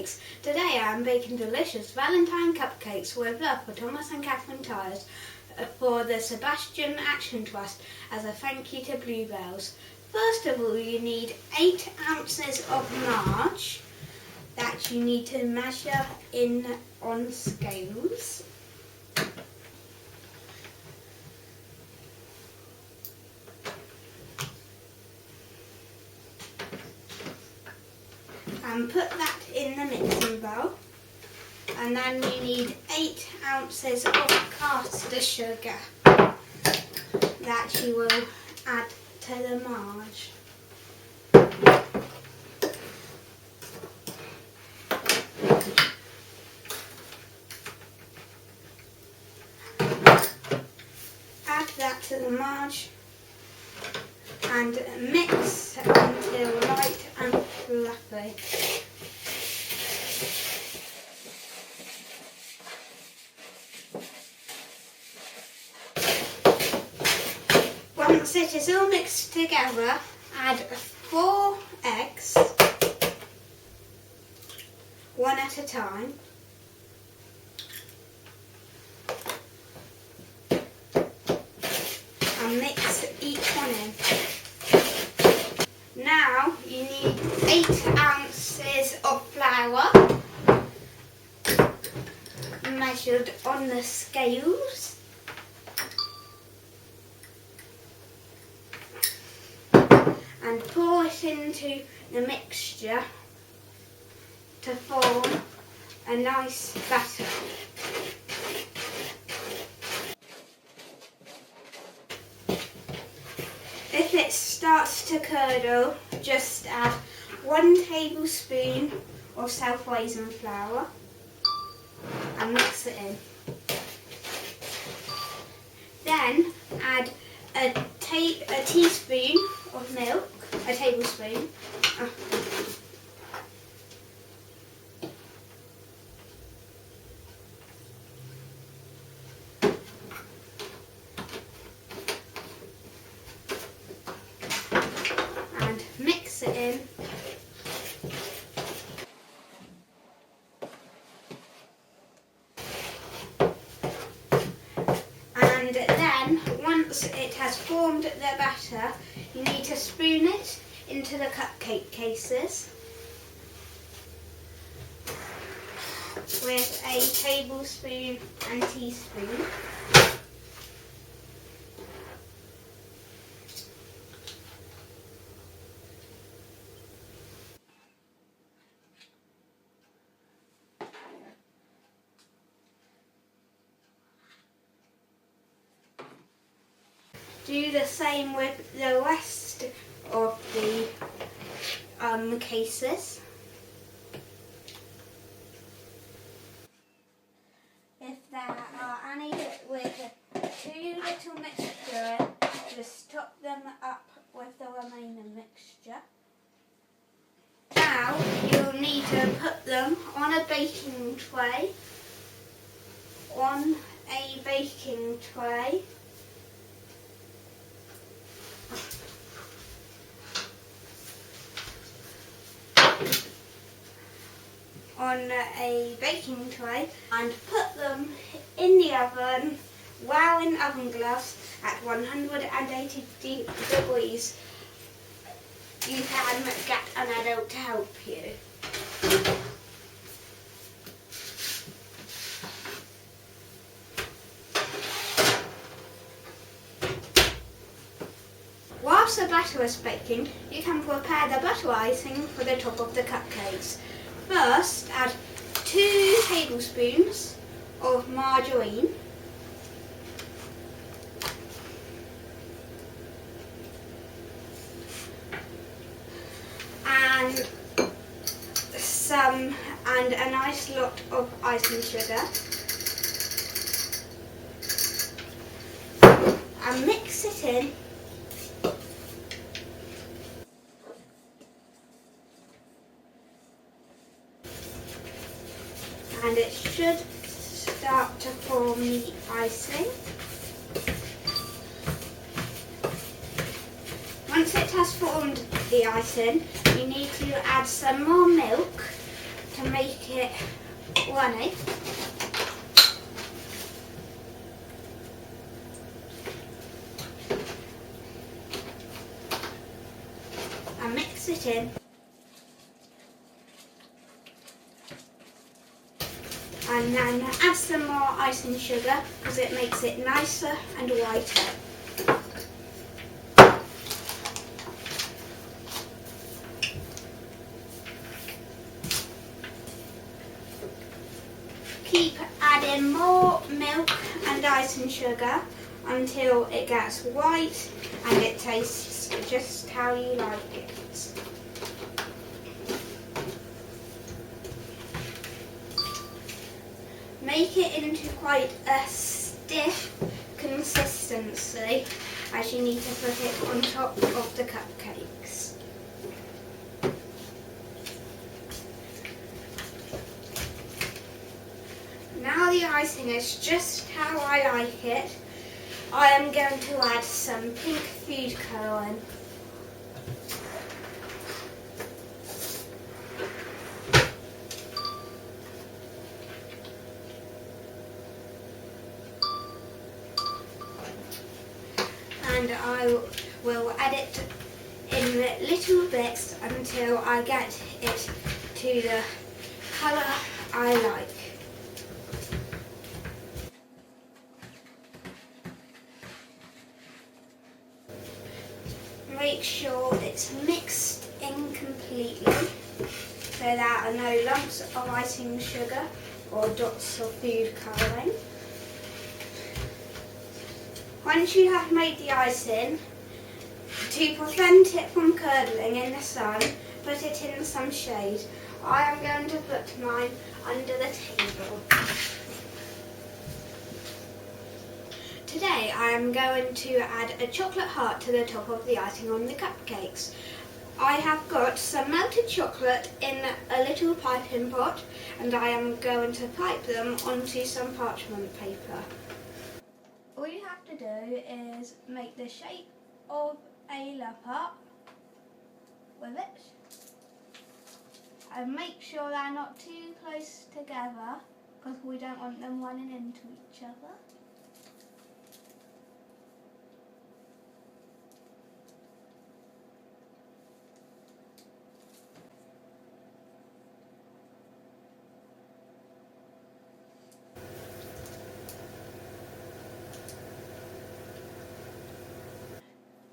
Cupcakes. Today I am baking delicious Valentine cupcakes with love for Thomas and Catherine Tyers for the Sebastian Action Trust as a thank you to Bluebells. First of all, you need 8 ounces of marge that you need to measure in on scales. And put that in the mixing bowl. And then you need 8 ounces of caster sugar that you will add to the marge. Add that to the marge and mix until light and fluffy. Once it is all mixed together, add 4 eggs, one at a time. And mix each one in. Now you need 8 ounces of flour measured on the scales. And pour it into the mixture to form a nice batter. If it starts to curdle, just add 1 tablespoon of self-raising flour and mix it in. Then add a teaspoon of milk, a tablespoon. And mix it in. And then, once it has formed the batter, you need to spoon it into the cupcake cases with a tablespoon and teaspoon. Do the same with the rest of the cases. If there are any with too little mixture, just top them up with the remaining mixture. Now you'll need to put them on a baking tray. And put them in the oven, wearing oven gloves at 180 degrees. You can get an adult to help you. Whilst the batter is baking, you can prepare the butter icing for the top of the cupcakes. First, add 2 tablespoons of margarine, and a nice lot of icing sugar, and mix it in. And it should start to form the icing. Once it has formed the icing, you need to add some more milk to make it runny. And mix it in. And then add some more icing sugar because it makes it nicer and whiter. Keep adding more milk and icing sugar until it gets white and it tastes just how you like it. Make it into quite a stiff consistency as you need to put it on top of the cupcakes. Now the icing is just how I like it. I am going to add some pink food colouring. And I will add it in little bits until I get it to the colour I like. Make sure it's mixed in completely so there are no lumps of icing sugar or dots of food colouring. Once you have made the icing, to prevent it from curdling in the sun, put it in some shade. I am going to put mine under the table. Today I am going to add a chocolate heart to the top of the icing on the cupcakes. I have got some melted chocolate in a little piping pot and I am going to pipe them onto some parchment paper. All you have to do is make the shape of a love heart with it and make sure they're not too close together because we don't want them running into each other.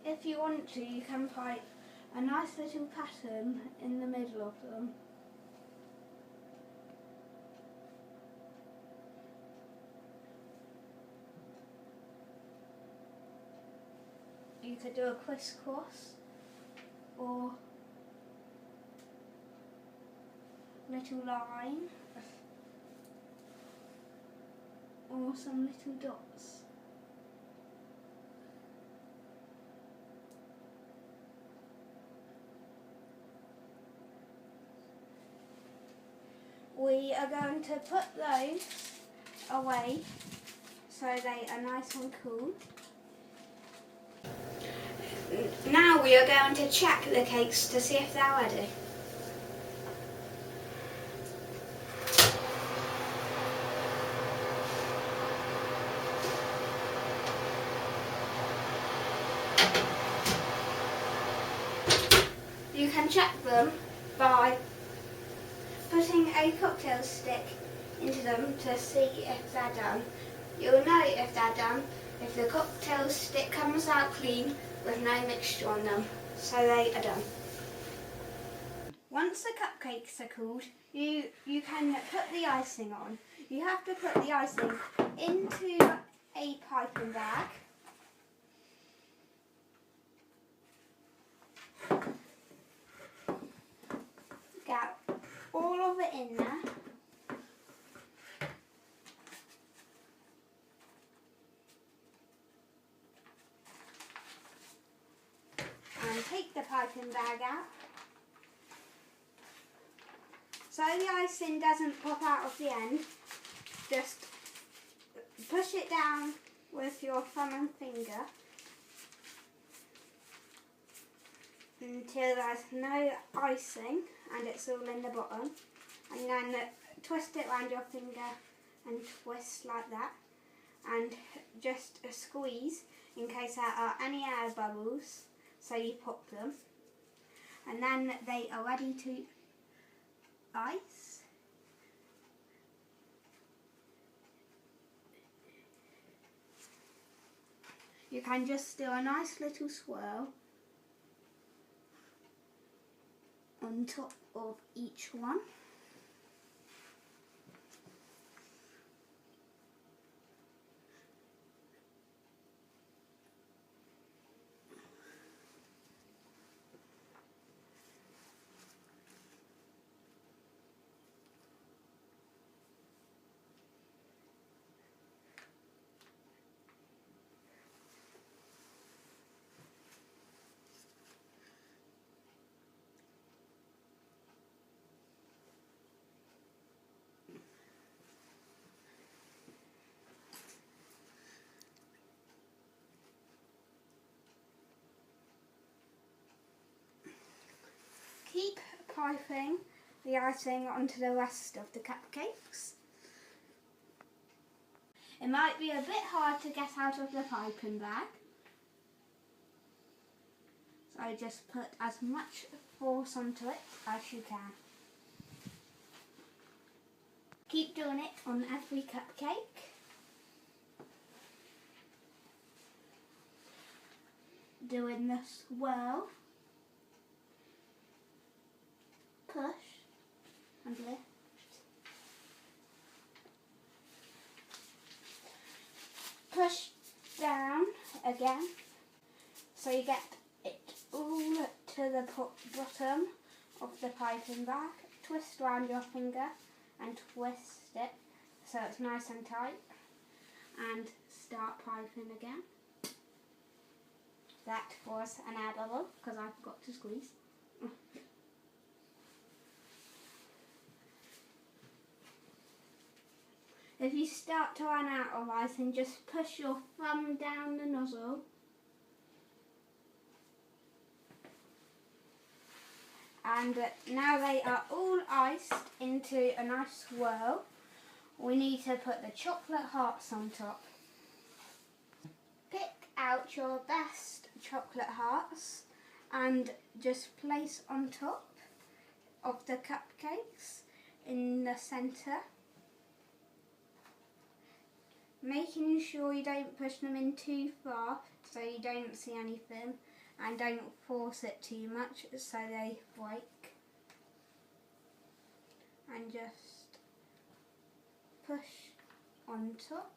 If you want to, you can pipe a nice little pattern in the middle of them. You could do a crisscross or little line or some little dots. We are going to put those away so they are nice and cool. Now we are going to check the cakes to see if they're ready. You can check them by putting a cocktail stick into them to see if they're done. You'll know if they're done if the cocktail stick comes out clean with no mixture on them, so they are done. Once the cupcakes are cooled, you can put the icing on. You have to put the icing into a piping bag. Get all of it in there. And take the piping bag out. So the icing doesn't pop out of the end, just push it down with your thumb and finger until there's no icing and it's all in the bottom, and then twist it around your finger and twist like that, and just squeeze in case there are any air bubbles, so you pop them, and then they are ready to ice. You can just do a nice little swirl on top of each one. Keep piping the icing onto the rest of the cupcakes. It might be a bit hard to get out of the piping bag, so just put as much force onto it as you can. Keep doing it on every cupcake. Doing the swirl, push and lift. Push down again, so you get it all to the bottom of the piping bag. Twist around your finger and twist it so it's nice and tight, and start piping again. That was an air bubble because I forgot to squeeze. If you start to run out of icing, just push your thumb down the nozzle and now they are all iced into a nice swirl. We need to put the chocolate hearts on top. Pick out your best chocolate hearts and just place on top of the cupcakes in the centre, making sure you don't push them in too far so you don't see anything, and don't force it too much so they break, and just push on top.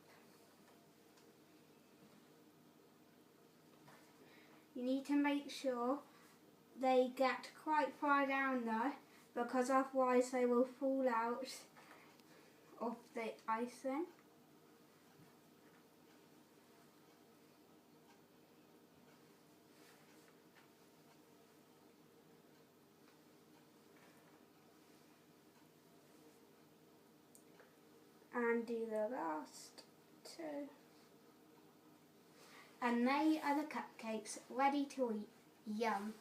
You need to make sure they get quite far down though, because otherwise they will fall out of the icing. And do the last two. And they are the cupcakes ready to eat. Yum!